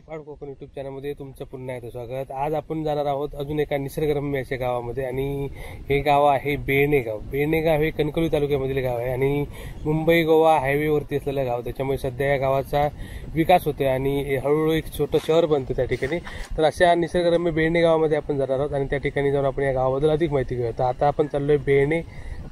पाड कोकण यूट्यूब चॅनलमध्ये तुमचं पुन्हा एकदा स्वागत। आज आपण जाणार आहोत अजून एका निसर्गरम्य अशा गावामध्ये आणि हे गाव आहे बेळणे गाव। बेळणे गाव हे कणकवली तालुक्यामधील गाव आहे आणि मुंबई गोवा हायवेवरती असलेलं गाव, त्याच्यामुळे सध्या या गावाचा विकास होतोय आणि हळूहळू एक छोटं शहर बनतं त्या ठिकाणी। तर अशा निसर्गरम्य बेळणे गावामध्ये आपण जाणार आहोत आणि त्या ठिकाणी जाऊन आपण या गावाबद्दल अधिक माहिती घेऊया। तर आता आपण चाललोय बेळणे,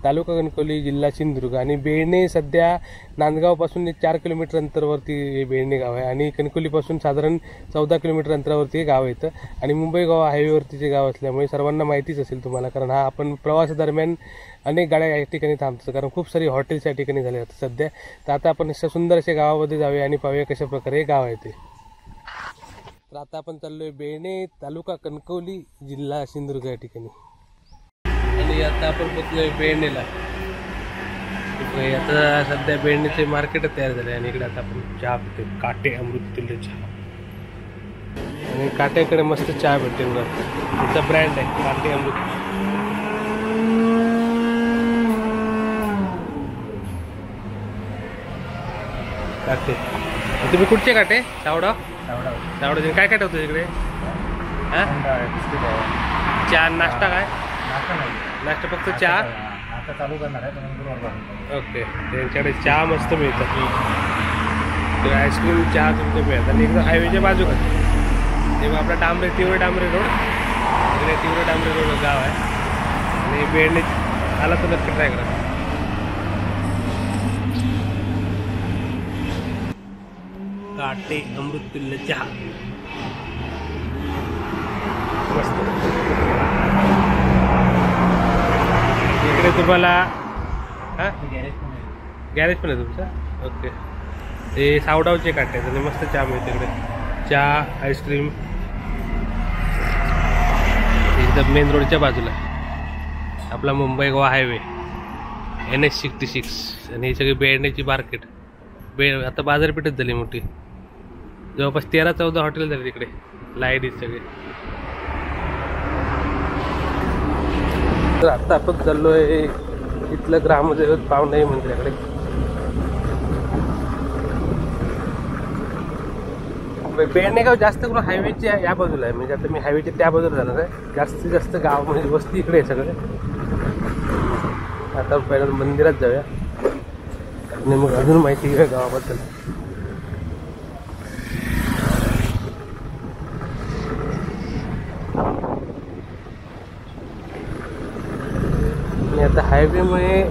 तालुका कणकवली, जिल्हा सिंधुदुर्ग आणि बेळणे सध्या नांदगावपासून 4 किलोमीटर अंतरावरती हे बेळणे गाव आहे आणि कणकवलीपासून साधारण 14 किलोमीटर अंतरावरती हे गाव येतं आणि मुंबई गोवा हायवेवरतीचे गाव असल्यामुळे सर्वांना माहितीच असेल तुम्हाला, कारण हा आपण प्रवासादरम्यान अनेक गाड्या या ठिकाणी थांबतात, कारण खूप सारी हॉटेल्स या ठिकाणी झाले आहेत सध्या। तर आता आपण अशा सुंदर अशा गावामध्ये जाऊया आणि पाहूया कशा प्रकारे हे गाव आहे ते। तर आता आपण चाललोय बेळणे, तालुका कणकवली, जिल्हा सिंधुदुर्ग या ठिकाणी आणि आता आपण पोहोचलोय बेळणेला। आता सध्या बेळणेचे मार्केट तयार झाले आणि इकडे आता आपण चहा पितो, काटे अमृततुल्य चहा। आणि काट्याकडे मस्त चहा भेटते बघा, त्याचा ब्रँड आहे काटे अमृत। काटे तुम्ही कुठचे काटे? सावडा सावडा काय काय ठेवतो इकडे? हा चहा नाश्ता काय? नाश्ता फक्त चहा आता चालू करणार आहे। ओके, त्यांच्याकडे चहा मस्त मिळतात, आईस्क्रीम चहा तुमचं मिळतात आणि एकदम हायवेच्या बाजूला तेव्हा आपला तीव्र डांबरे रोड, इकडे तीव्र डांबरे रोड गाव आहे आणि बेळणे आला तर नक्की ट्राय करा। काटे अमृततुल्य चहा मस्त। इकडे तुम्हाला गॅरेज पण आहे तुमचं? ओके, ते सावडावचे काटे आहेत आणि मस्त चहा मिळते इकडे, चहा आईस्क्रीम एकदम मेन रोडच्या बाजूला आपला मुंबई गोवा हायवे NH66 आणि ही सगळी बेळण्याची मार्केट। आता बाजारपेठच झाली मोठी, जवळपास 13-14 हॉटेल झाले तिकडे, लाईट सगळे। तर आता आपण चाललोय इथलं ग्रामदैवत पावनाई मंदिराकडे। बेळणे गाव जास्त करून हायवेच्या या बाजूला आहे, म्हणजे आता मी हायवेच्या त्या बाजूला जाणार आहे। जास्तीत जास्त गाव म्हणजे वस्ती इकडे आहे सगळे। आता पहिल्यांदा मंदिरात जाऊया आणि मग अजून माहिती घेऊया गावाबद्दल। आणि आता हायवेमुळे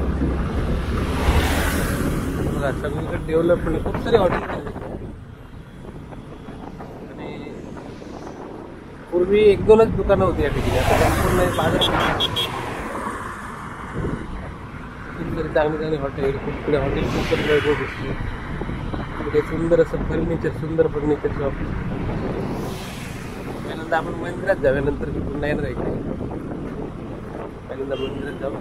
सगळीकडे डेव्हलपमेंट, खूप सारे हॉटेल आणि पूर्वी 1-2च दुकानं होती या ठिकाणी, आता संपूर्ण बाजार सुंदर चांगली हॉटेल, खूप हॉटेल खूप दिसते, सुंदर असं सुंदर फर्निचर शॉप। त्यानंतर आपण मंदिरात जाऊया, नंतर मी पुन्हा येणार इकडे। पहिल्यांदा मंदिरात जाऊ,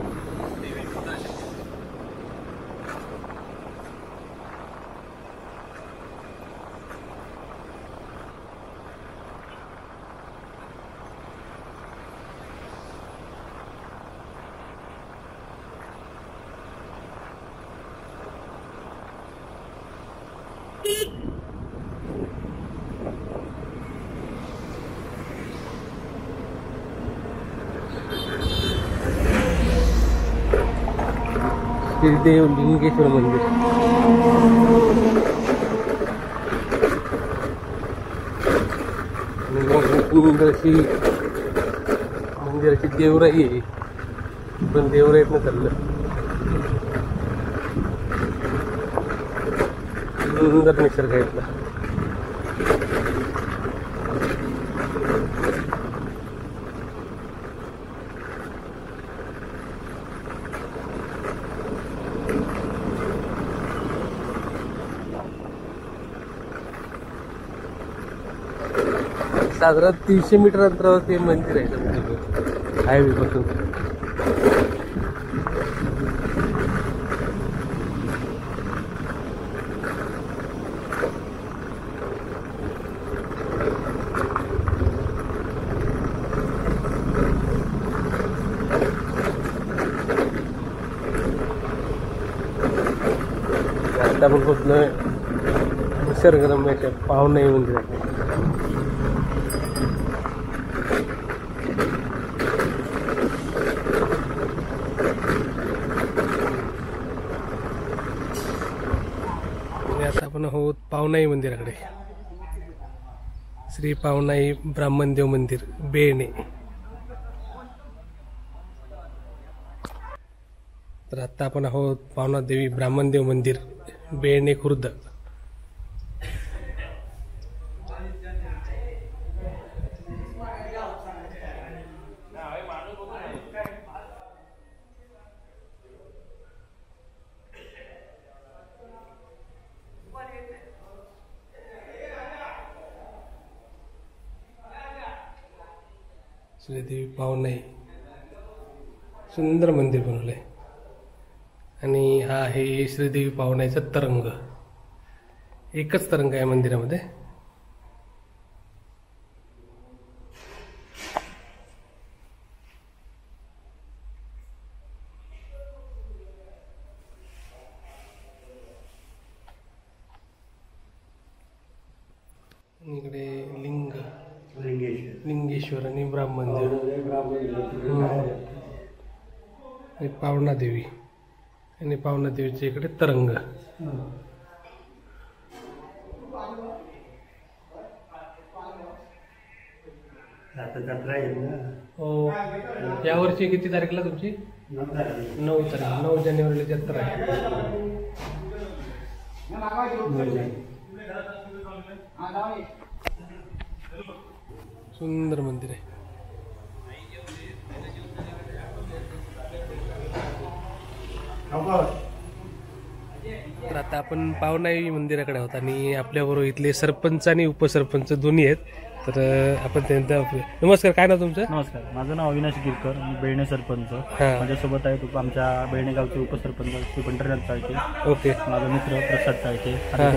श्रीदेव लिंगेश्वर मंदिर। अशी मंदिराची देवराई आहे, पण देवराईतनं चाललं सुंदर निसर्ग आहे इथला। साधारण 300 मीटर अंतरावर ते मंदिर आहे हायवे पासून। आता आपण पोहोचलोय निसर्गरम्य पावनाई मंदिरात। आपण आहोत पावनाई मंदिराकडे. श्री पावनाई ब्राह्मणदेव मंदिर बेळणे. तर आता आपण आहोत पावनादेवी ब्राह्मणदेव मंदिर बेळणे खुर्द. श्रीदेवी पावनाई सुंदर मंदिर बनवलंय. आणि हा आहे श्रीदेवी पावनाईचा तरंग. एकच तरंग आहे मंदिरामध्ये. इकडे लिंगेश्वर आणि ब्राह्मणदेव आणि पावनादेवी आणि पावनादेवीच्या इकडे तरंग. हो, यावर्षी किती तारीखला तुमची? 9 तारीख. 9 जानेवारीला जत्रा आहे. सुंदर मंदिर आहे. तर आता आपण पावनाई मंदिराकडे आहोत आणि आपल्याबरोबर इथले सरपंच आणि उपसरपंच दोन्ही आहेत. तर आपण त्यांचा नमस्कार. काय नाव तुमचं? नमस्कार, माझं नाव अविनाश गिरकर, मी बेळणे सरपंच. माझ्यासोबत आहेत आमच्या बेळणे गावचे उपसरपंच श्री पंढरीनाथ चाळके. ओके. माझा मित्र प्रसाद चाळके,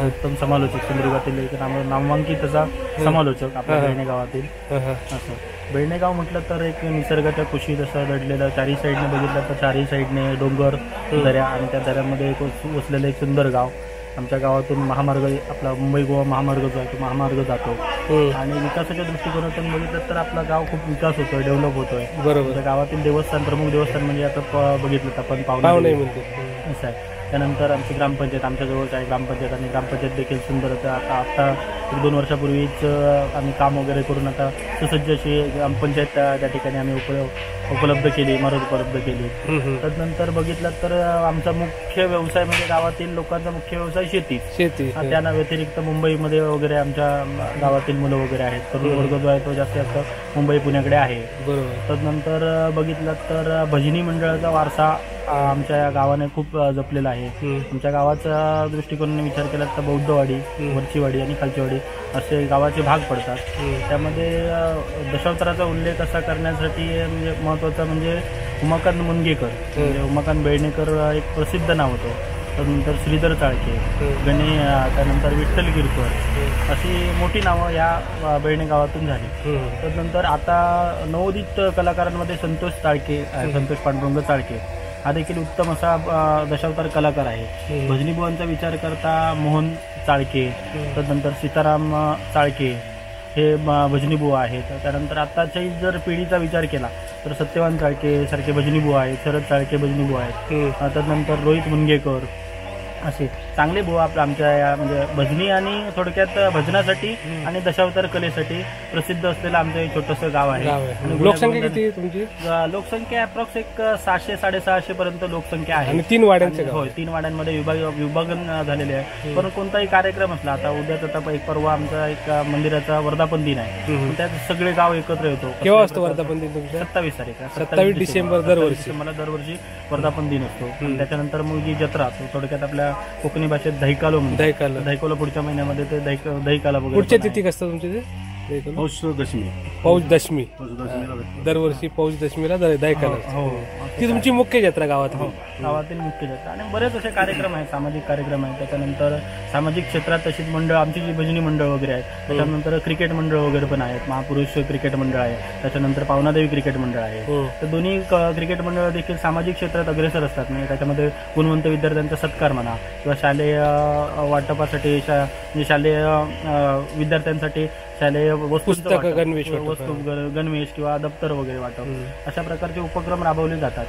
उत्तम समालोचक, सिंधुदुर्गातील एक नामांकित असा समालोचक आपल्या बेळणे गावातील. असं बेळणे गाव म्हटलं तर एक निसर्गाच्या कुशीत असं दडलेलं, चारही साईडने बघितलं तर चारही साईडने डोंगर, दऱ्या आणि त्या दऱ्यामध्ये एक वसलेलं एक सुंदर गाव. आमच्या गावातून महामार्ग, आपला मुंबई गोवा महामार्ग जो आहे तो महामार्ग जातो. आणि विकासाच्या दृष्टिकोनातून बघितलं तर आपला गाव खूप विकास होतोय, डेव्हलप होतोय. बरोबर. गावातील देवस्थान, प्रमुख देवस्थान म्हणजे आता बघितलं तर आपण पावनाई असं आहे. त्यानंतर आमची ग्रामपंचायत आमच्या जवळच आहे. ग्रामपंचायत आणि ग्रामपंचायत देखील सुंदर. आता 1-2 वर्षापूर्वीच आम्ही काम वगैरे करून आता सुसज्ज अशी ग्रामपंचायत त्या ठिकाणी आम्ही उपलब्ध केली, इमारत उपलब्ध केली. त्यानंतर बघितलं तर आमचा मुख्य व्यवसाय म्हणजे गावातील लोकांचा मुख्य व्यवसाय शेती. त्या व्यतिरिक्त मुंबईमध्ये वगैरे आमच्या गावातील मुलं वगैरे आहेत. तरुण वर्ग जो आहे तो जास्त मुंबई पुण्याकडे आहे. त्यानंतर बघितलं तर भजनी मंडळाचा वारसा आमच्या या गावाने खूप जपलेला आहे. आमच्या गावाचा दृष्टिकोनाने विचार केला तर बौद्धवाडी, वरचीवाडी आणि खालचीवाडी असे गावाचे भाग पडतात. त्यामध्ये दशावताराचा उल्लेख असा करण्यासाठी म्हणजे महत्त्वाचा म्हणजे उमाकांत मुनगेकर, म्हणजे उमाकांत बेळणेकर एक प्रसिद्ध नाव होतं. त्यानंतर श्रीधर चाळके, त्यानंतर विठ्ठल गिरकर अशी मोठी नावं या बेळणे गावातून झाली. त्यानंतर आता नवोदित कलाकारांमध्ये संतोष चाळके, संतोष पांडुरंग चाळके हा देखील उत्तम असा दशावतार कलाकार आहे. भजनी बुवांचा विचार करता मोहन चाळके, त्यानंतर सीताराम चाळके हे भजनी बुवा आहेत. त्यानंतर आत्ताच्याही जर पिढीचा विचार केला तर सत्यवान चाळके सारखे भजनी बुवा आहेत, शरद चाळके भजनी बुवा आहेत. त्यानंतर रोहित मुनगेकर असे चांगले बुवा आपल्या आमच्या या म्हणजे भजनी आणि थोडक्यात भजनासाठी आणि दशावतार कलेसाठी प्रसिद्ध असलेलं आमचं एक छोटंसं गाव आहे. लोकसंख्या किती तुमची? लोकसंख्या अप्रॉक्स एक 600-650 पर्यंत लोकसंख्या आहे. 3 वाड्यांचे? होय, 3 वाड्यांमध्ये विभागन झालेले आहे. पण कोणताही कार्यक्रम असला, आता उद्याच आता एक परवा आमचा एक मंदिराचा वर्धापन दिन आहे, त्यात सगळे गाव एकत्र येतो. केव्हा असतो वर्धापन दिन तुमचा? 27 तारीख, 27 डिसेंबर दरवर्षी. मला दरवर्षी वर्धापन दिन असतो. त्याच्यानंतर मग जी जत्रा, थोडक्यात आपल्या कोकणी भाषेत दहिकालो म्हणतात. दहिकालो पुढच्या महिन्यामध्ये ते दहिकाला वगैरे. पुढच्या तिथी कसं तुमचे ते? पौष दशमी. दरवर्षी पौष दशमीला दहिकाला. हो, ती तुमची मुख्य जत्रा गावातील मुख्य जत्रा. आणि बरेच असे कार्यक्रम आहेत, सामाजिक कार्यक्रम आहेत. त्याच्यानंतर सामाजिक क्षेत्रात तशीच मंडळ, आमची जी भजनी मंडळ वगैरे आहेत. त्याच्यानंतर क्रिकेट मंडळ वगैरे पण आहेत. महापुरुष क्रिकेट मंडळ आहे, त्याच्यानंतर पावनादेवी क्रिकेट मंडळ आहे. तर दोन्ही क्रिकेट मंडळ देखील सामाजिक क्षेत्रात अग्रेसर असतात. म्हणजे त्याच्यामध्ये गुणवंत विद्यार्थ्यांचा सत्कार म्हणा किंवा शालेय वाटपासाठी, म्हणजे शालेय विद्यार्थ्यांसाठी शालेय वस्तू, गणवेश किंवा दप्तर वगैरे वाटप अशा प्रकारचे उपक्रम राबवले जातात.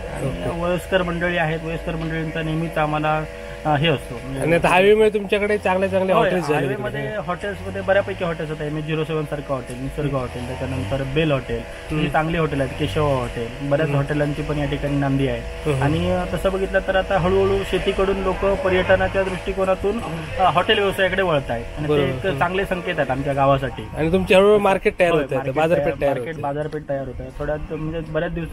वयस्कर मंडळी आहेत, वयस्कर मंडळींचा नेहमीच आम्हाला हे असतो. आणि आता हायवेमुळे तुमच्याकडे चांगले चांगले हॉटेल्स झाले तिकडे. हायवेमध्ये हॉटेल्समध्ये बऱ्यापैकी हॉटेल्स होतात. MH07 सारखं हॉटेल, निसर्ग हॉटेल, त्याच्यानंतर बेल हॉटेल, ही चांगली हॉटेल आहेत. केशव हॉटेल, बऱ्याच हॉटेलांची पण या ठिकाणी नांदी आहे. आणि तसं बघितलं तर आता हळूहळू शेतीकडून लोक पर्यटनाच्या दृष्टिकोनातून हॉटेल व्यवसायाकडे वळत आहेत आणि ते एक चांगले संकेत आहेत आमच्या गावासाठी. आणि तुमची हळूहळू मार्केट तयार होत आहे, बाजारपेठ तयार होते. बाजारपेठ तयार होत आहे. म्हणजे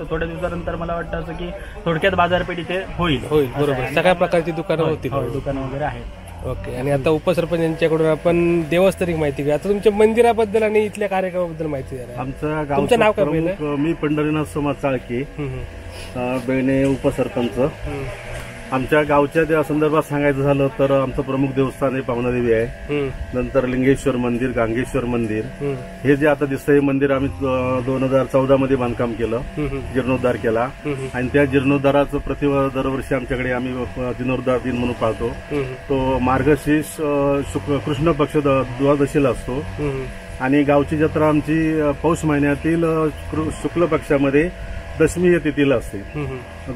थोड्या दिवसानंतर मला वाटतं असं की थोडक्यात बाजारपेठ इथे होईल. बरोबर, सगळ्या प्रकारची दुकानं होतील. दुकानं वगैरे आहेत. ओके. आणि आता उपसरपंच यांच्याकडून आपण देवस्थानिक माहिती घेऊ. आता तुमच्या मंदिराबद्दल आणि इथल्या कार्यक्रमाबद्दल माहिती द्या. आमचं तुमचं नाव काय गाव मी पंढरीनाथ समाज चाळके, बेळणे उपसरपंच. आमच्या गावच्या त्या संदर्भात सांगायचं झालं तर आमचं प्रमुख देवस्थान हे पावनादेवी आहे. नंतर लिंगेश्वर मंदिर, गांगेश्वर मंदिर, हे जे आता दिसतं हे मंदिर आम्ही 2014 मध्ये बांधकाम केलं, जीर्णोद्धार केला. आणि त्या जीर्णोद्धाराचं दरवर्षी आमच्याकडे आम्ही जीर्णोद्धार दिन म्हणून पाळतो. तो मार्गशीर्ष कृष्ण पक्ष द्वादशीला असतो. आणि गावची जत्रा आमची पौष महिन्यातील शुक्ल पक्षामध्ये दशमी या तिथीला असते.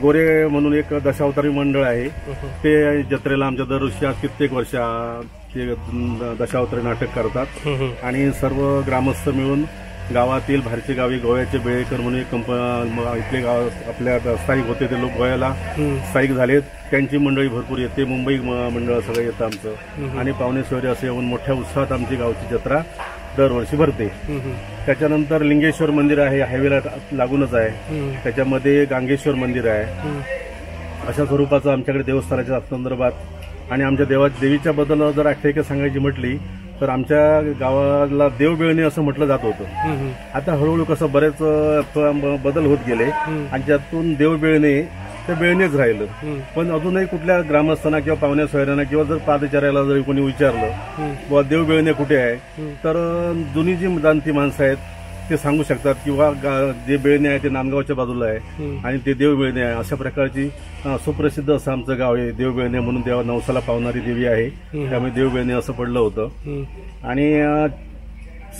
गोरे म्हणून एक दशावतारी मंडळ आहे, ते जत्रेला आमच्या दरवर्षी कित्येक वर्ष ते दशावतारी नाटक करतात. आणि सर्व ग्रामस्थ मिळून गावातील बाहेरचे गावी गोव्याचे बेळेकर म्हणून एक इथले गाव आपल्या स्थायिक होते, ते लोक गोव्याला स्थायिक झालेत. त्यांची मंडळी भरपूर येते, मुंबई मंडळ सगळं येतं आमचं. आणि पाहुणे सोयरे असे येऊन मोठ्या उत्साहात आमची गावची जत्रा दरवर्षी भरते. त्याच्यानंतर लिंगेश्वर मंदिर आहे, हायवेला लागूनच आहे. त्याच्यामध्ये गांगेश्वर मंदिर आहे. अशा स्वरूपाचं आमच्याकडे देवस्थानाच्या संदर्भात. आणि आमच्या देवीच्या बद्दल जर आख्यायिका सांगायची म्हटली तर आमच्या गावाला देवबेळणे असं म्हटलं जात होतं. आता हळूहळू कसं बरेच बदल होत गेले आणि त्यातून देवबेळणे ते बेळणेच राहिलं. पण अजूनही कुठल्या ग्रामस्थांना किंवा पाहुण्या सोयऱ्यांना किंवा जर पादचाऱ्याला जरी कोणी विचारलं बुवा देवबेळणे कुठे आहे, तर जुनी जी जाणती माणसं आहेत ते सांगू शकतात किंवा जे बेळणे आहे ते नांदगावच्या बाजूला आहे आणि ते देवबेळणे आहे. अशा प्रकारची सुप्रसिद्ध असं आमचं गाव आहे देवबेळणे म्हणून. देवा नवसाला पावणारी देवी आहे, त्यामुळे देवबेळणे असं पडलं होतं. आणि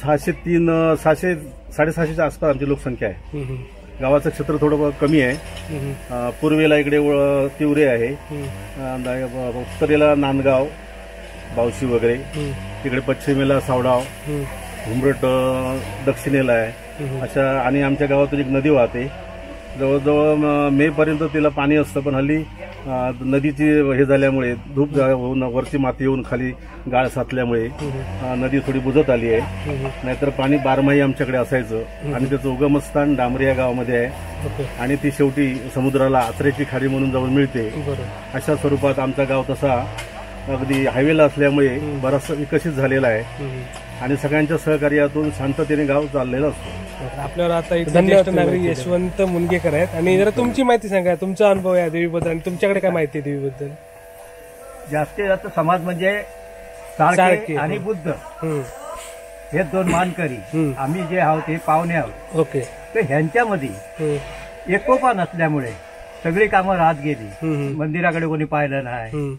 600-650च्या आसपास आमची लोकसंख्या आहे. गावाचं क्षेत्र थोडं कमी आहे. पूर्वेला इकडे तिवरे आहे, उत्तरेला नांदगाव, बावशी वगैरे, तिकडे पश्चिमेला सावडाव, घुमरट दक्षिणेला आहे. अशा. आणि आमच्या गावातून एक नदी वाहते, जवळजवळ मे पर्यंत तिला पाणी असतं, पण हल्ली नदीची हे झाल्यामुळे धूप होऊन वरची माती येऊन खाली गाळ साचल्यामुळे नदी थोडी बुजत आली आहे. नाहीतर पाणी बारमाही आमच्याकडे असायचं. आणि त्याचं उगमस्थान डांबरी या गावामध्ये आहे आणि ती शेवटी समुद्राला आचऱ्याची खाडी म्हणून जवळ मिळते. अशा स्वरूपात आमचा गाव तसा अगदी हायवेला असल्यामुळे बराचसा विकसित झालेला आहे आणि सगळ्यांच्या सहकार्यातून शांततेने गाव चाललेलं असतं. आपल्यावर आता एक ज्येष्ठ नागरिक यशवंत मुनगेकर आहेत आणि जरा तुमची माहिती सांगा, तुमचा अनुभव या देवीबद्दल आणि तुमच्याकडे काय माहिती आहे देवीबद्दल. जास्तीत जास्त समाज म्हणजे चाळके आणि बुद्ध हे दोन मानकरी. आम्ही जे आहोत हे पाहुणे आहोत. ओके. तर ह्यांच्यामध्ये एकोपा नसल्यामुळे सगळी कामं राहत गेली. मंदिराकडे कोणी पाहिलं नाही,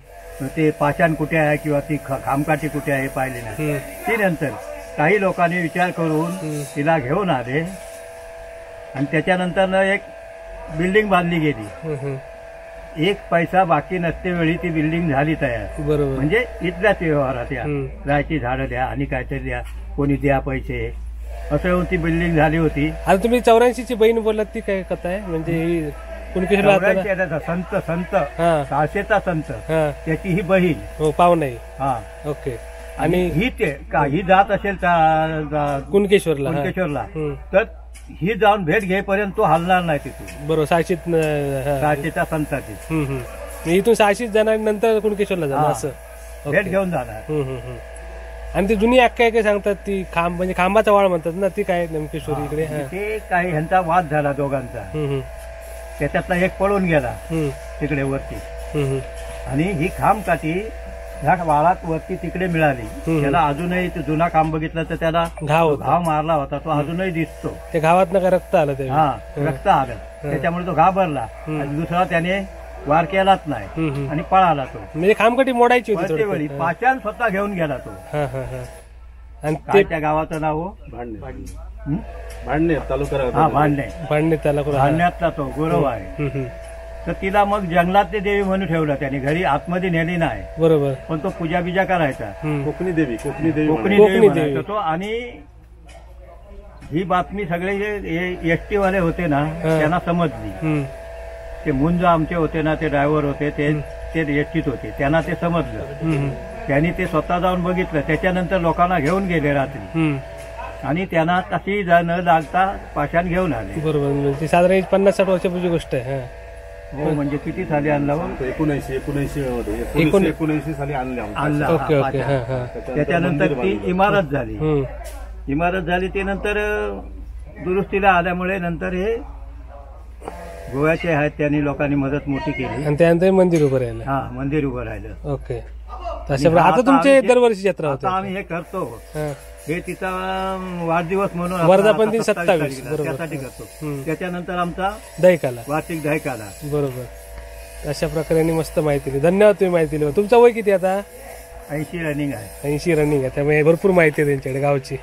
ते पाषाण कुठे आहे किंवा ती खामकाठी कुठे आहे पाहिले नाही. ती नंतर काही लोकांनी विचार करून तिला घेऊन आले आणि त्याच्यानंतर एक बिल्डिंग बांधली गेली. एक पैसा बाकी नसते वेळी ती बिल्डिंग झाली तयार. बरोबर. म्हणजे इथल्याच व्यवहारात या राहायची झाडं द्या आणि काहीतरी द्या, कोणी द्या पैसे, असं येऊन ती बिल्डिंग झाली होती. आता तुम्ही 84ची बहीण बोललात, ती काय कथा आहे म्हणजे संत 600चा संत, त्याची ही बहीण. हो, पाहुणे. हा. ओके. आणि ही काही जात असेल कुणकेश्वरला तर ही जाऊन भेट घेईपर्यंत तो हलणार नाही तिथून. बरोबर. 600च्या संताची इथून 600 जाणार, नंतर कुणकेश्वरला जाणार, असं भेट घेऊन जाणार. आणि ती जुनी आख्यायिका सांगतात, ती खांब म्हणजे खांबाचा वाळ म्हणतात ना, ती काय नेमकेश्वरी इकडे. ते काही ह्यांचा वाद झाला दोघांचा, त्याच्यातला एक पळून गेला तिकडे वरती आणि ही खांबकाठी ह्या वाळात वरती तिकडे मिळाली. त्याला अजूनही जुना खांब बघितला तर त्याला घाव मारला होता, तो अजूनही दिसतो. त्या घावात का रक्त आलं, ते रक्त आलं, त्याच्यामुळे तो घाबरला आणि दुसरा त्याने वार केलाच नाही आणि पळाला तो. म्हणजे खांबकाठी मोडायची होती वेळी पाषाण स्वतः घेऊन गेला तो. आणि त्या गावाचं नाव भांडणे तालुका भांडण्यातला तो गौरव आहे. तर तिला मग जंगलातली देवी म्हणून ठेवलं त्याने, घरी आतमध्ये नेली नाही, बरोबर. पण तो पूजा बिजा करायचा. कोकणी देवी कोकणी देवी म्हणायचा तो. आणि ही बातमी सगळे जे एसटी वाले होते ना त्यांना समजली. ते मुंज आमचे होते ना, ते ड्रायव्हर होते, ते एसटीत होते, त्यांना ते समजलं. त्यांनी ते स्वतः जाऊन बघितलं. त्याच्यानंतर लोकांना घेऊन गेले रात्री आणि त्यांना तशी न लागता पाषाण घेऊन आले. बरोबर. म्हणजे साधारण 50-60 वर्षापूर्वीची गोष्ट आहे. हो, म्हणजे किती साली आणला? 1979 साली आणला. Okay okay. त्याच्यानंतर ती इमारत झाली. इमारत झाली ते नंतर दुरुस्तीला आल्यामुळे नंतर हे गोव्याचे आहेत, त्यांनी लोकांनी मदत मोठी केली आणि त्यानंतर मंदिर उभं राहिलं. हा, मंदिर उभं राहिलं. ओके. आता तुमचे दरवर्षी यात्रा होते. आता आम्ही हे करतो, हे तिचा वाढदिवस म्हणून वर्धापन दिन 27 त्यासाठी करतो. त्याच्यानंतर आमचा दहिकाला, वार्षिक दहिकाला. बरोबर. अशा प्रकारे मस्त माहिती दिली. धन्यवाद तुम्ही माहिती दिली. तुमचं वय किती आता? 80 रनिंग आहे. 80 रनिंग आहे. त्यामुळे भरपूर माहिती आहे त्यांच्याकडे गावची.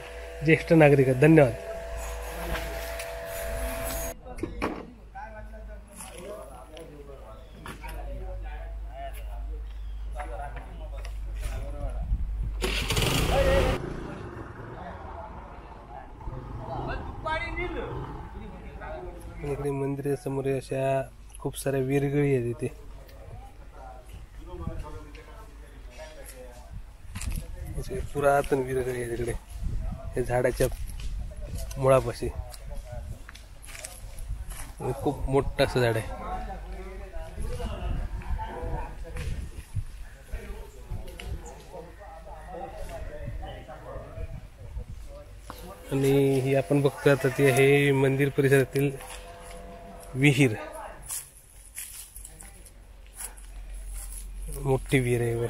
ज्येष्ठ नागरिक आहेत. धन्यवाद. इकडे मंदिरासमोर अशा खूप साऱ्या विरगळी आहेत इथे. पुरातन विरगळी आहे तिकडे, हे झाडाच्या मुळापाशी. खूप मोठं असं झाड आहे. आणि ही आपण बघतोय आता ती आहे मंदिर परिसरातील विहीर. मोठी विहीर आहे.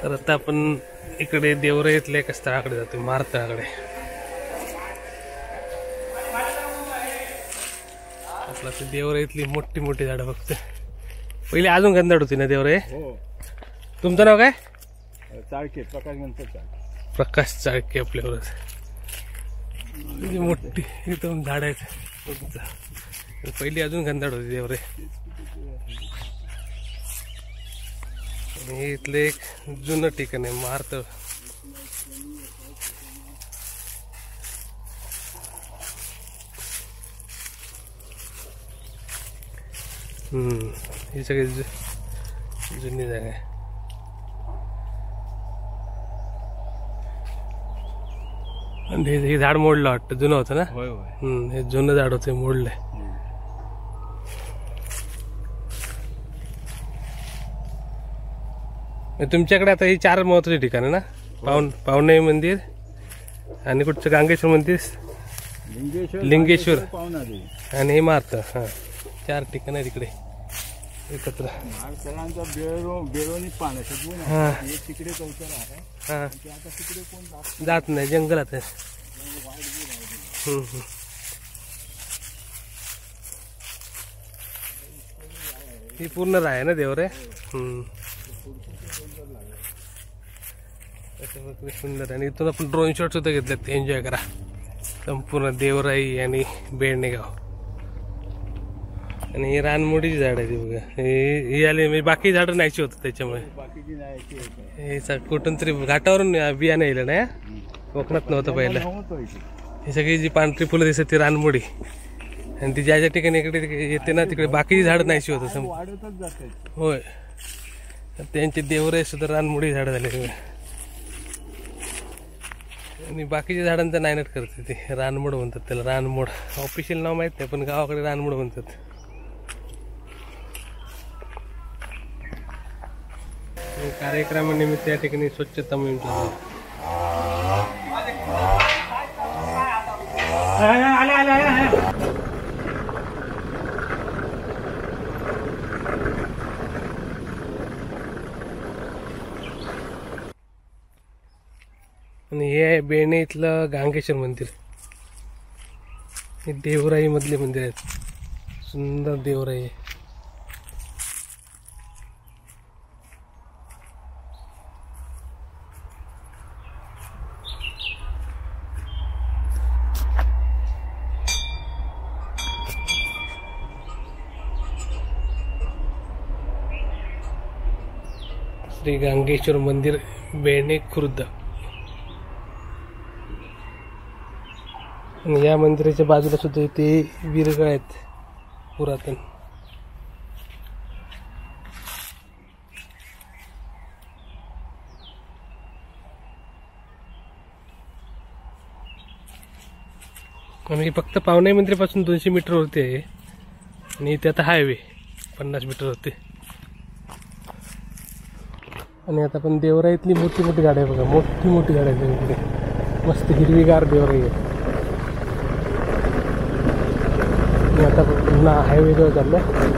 तर आता आपण इकडे देवराईतल्या एका स्थळाकडे जातो, मारतळाकडे. आपला ते देवराईतली मोठी मोठी झाडं बघतोय. पहिले अजून गंधाड होती ना देवराई. तुमचं नाव काय? चाळके, प्रकाश नंतर प्रकाश चाळके. आपल्यावरच मोठी एकदम झाड आहेत. पहिली अजून गंधाड होती देवराई. हे इथलं एक जुनं ठिकाण आहे मारतळ. ही सगळी जुनी जागा आहे. आणि हे झाड मोडलं वाटतं, जुनं होतं ना. हे जुनं झाड होतं, मोडलंय. तुमच्याकडे आता ही 4 महत्वाची ठिकाण आहे ना. पावणे मंदिर आणि कुठचं गांगेश्वर मंदिर, लिंगेश्वर आणि हे मारत. हा, 4 ठिकाण आहे तिकडे एकत्र. हा, जात नाही, जंगलात आहे. ही पूर्ण राय ना देवरे. सुंदर. आणि इथून आपण ड्रोन शॉट सुद्धा घेतलेत, एन्जॉय करा. संपूर्ण देवराई आणि बेडणे गाव. आणि हे रानमोडीची झाड आहे ती बघा. हे आले म्हणजे बाकी झाडं नाहीची होतं त्याच्यामुळे. हे कुठून तरी घाटावरून बियाणं येईल ना, कोकणात नव्हतं पहिलं. ही सगळी जी पांढरी फुलं दिसत ती रानमोडी. आणि ती ज्या ज्या ठिकाणी इकडे येते ना तिकडे बाकीची झाडं नाहीशी होतं. होय, त्यांचे देवराई सुद्धा रानमोडी झाडं झाले. आणि बाकीच्या झाडांचा नायनट करते ते रानमोड म्हणतात त्याला. रानमोड ऑफिशियल नाव माहित नाही, पण गावाकडे रानमोड म्हणतात. कार्यक्रमानिमित्त या ठिकाणी स्वच्छता मोहीम चालू आहे. आणि हे आहे बेणे इथलं गांगेश्वर मंदिर. हे देवराई मधले मंदिर आहेत. सुंदर देवराई आहे. श्री गांगेश्वर मंदिर बेळणे खुर्द. आणि या मंदिराच्या बाजूला सुद्धा इथे विरगळ आहेत पुरातन. आणि फक्त पावनाई मंदिरापासून 200 मीटर वरती आहे आणि इथे आता हायवे 50 मीटर वरती. आणि आता पण देवराईतली मोठी मोठी झाडं आहे बघा, मोठी मोठी झाडं आहेत इकडे, मस्त हिरवीगार देवराई आहे. आणि आता पुन्हा हायवे जवळ चाललं.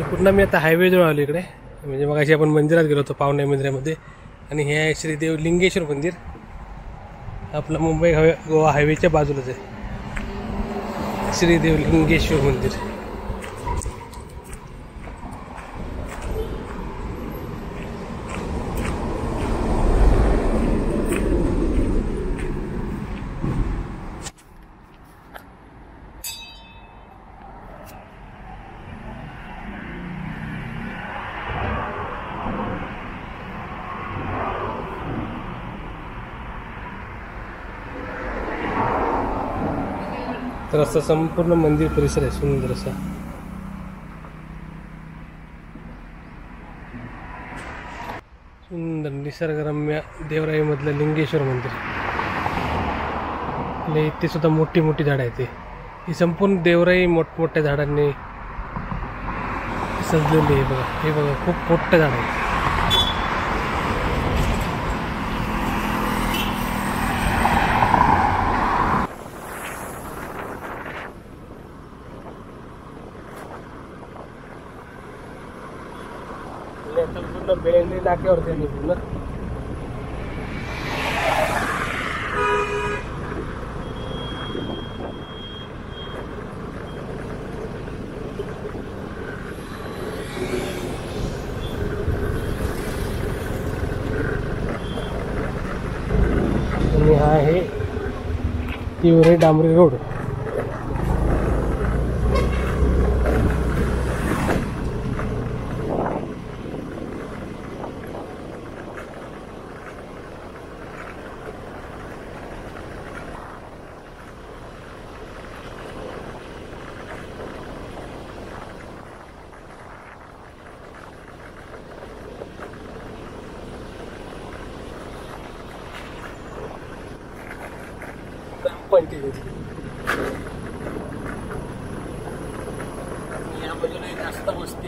पुन्हा मी आता हायवे जवळ आलो इकडे. म्हणजे मग अशी आपण मंदिरात गेलो होतो पावनाई मंदिरामध्ये. आणि हे आहे श्रीदेव लिंगेश्वर मंदिर, आपलं मुंबई गोवा हायवेच्या बाजूलाच आहे श्रीदेव लिंगेश्वर मंदिर. तर असं संपूर्ण मंदिर परिसर आहे सुंदर असा. सुंदर निसर्गरम्य देवराईमधलं लिंगेश्वर मंदिर. आणि इथे सुद्धा मोठी मोठी झाडं आहेत. ही संपूर्ण देवराई मोठमोठ्या झाडांनी सजलेली आहे बघा. हे बघा खूप मोठं झाड आहे. पूर्ण बेळणे नाक्यावरती आली पूर्ण. आणि हा आहे तिवरे डांबरी रोड. या बाजूला जास्त वस्ती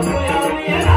विठ्ठल